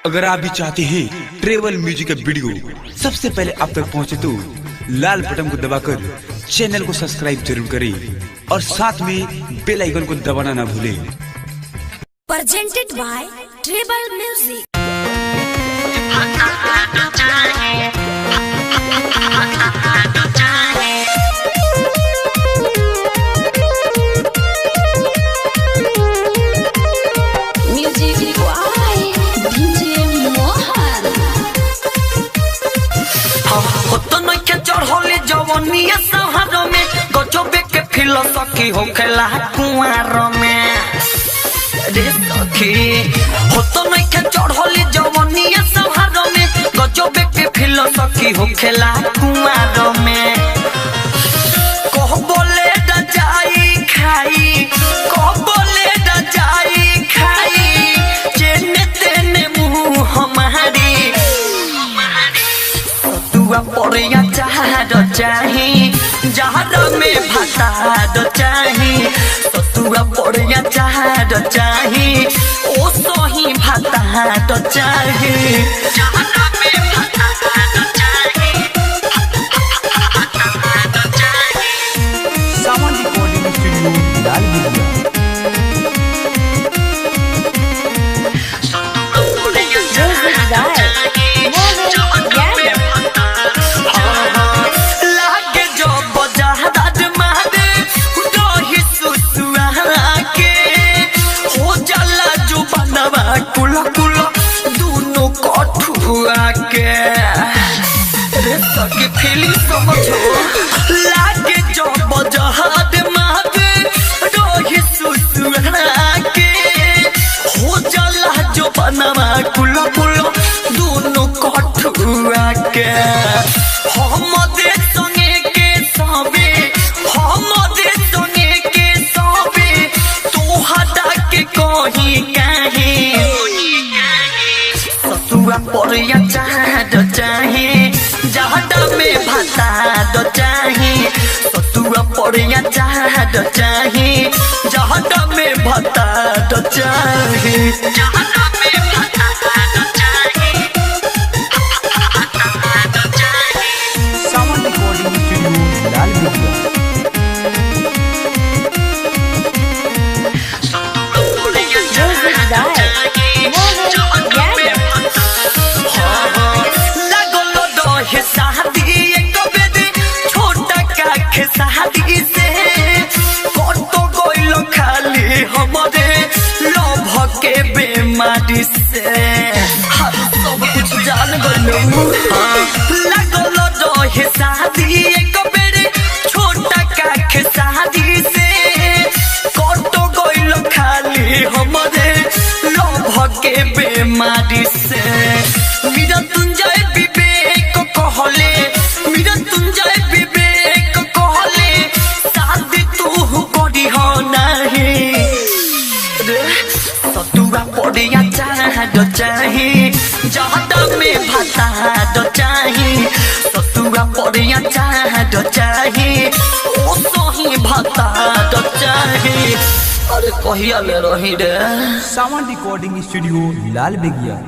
अगर आप भी चाहते हैं ट्रेवल म्यूजिक का वीडियो सबसे पहले आप तक पहुंचे तो लाल बटन को दबाकर चैनल को सब्सक्राइब जरूर करें और साथ में बेल आइकन को दबाना ना भूलें। Presented by Tribal Music. Music by DJ Mohan. तो नइखे चढ़ले जवनिया सहारो में गजबे के फिलोसफी होखेला कुआर में रे सखी हो तो नइखे चढ़ले जवनिया सहारो में गजबे के फिलोसफी होखेला कुआर में कह बोले द जाई खाई कह बोले द जाई खाई जेने तेने मुंह हमारी तुआ पड़िया चाहत चाही जहर में भाताद चाही तो तुआ पड़िया चाहत चाही ओ सही भाताद चाही जहर में भाताद चाही भाताद चाही सावन रिकॉर्डिंग स्टूडियो लाल बिल्ला। कुला कुला दोनों कठुआ के रे सके फीलिंग समझो लागे जो बजहद मागे रोही सुसुना के हो जाला जो बनवा कुला कुला दोनों कठुआ के हम दे संगे के सबे हम दे संगे के सबे तू हटा के कहीं तुआ पड़िया चाहत चाही जहर में भाताद चाही तो तुआ पड़िया चाहत चाही जहर में भाताद चाही जहर में भाताद चाही भाताद चाही सावन रिकॉर्डिंग स्टूडियो लाल बिल्ला। शादी से कतो गइलो खाली हमरे लोभ के बेमारी से हर सब कुछ जान गइलो लागल रहे शादी एक बेरे छोटा काखे शादी से कतो गइलो खाली हमरे लोभ के बेमारी से मेरा तुंजय विवेक कहले मेरा तुंजय पड़िया चाहत चाही जहर में भाताद चाही तो तुआ पड़िया चाहत चाही ओ सही भाताद चाही अरे कहिया ले रही रे सावन रिकॉर्डिंग स्टूडियो लाल बिगिया।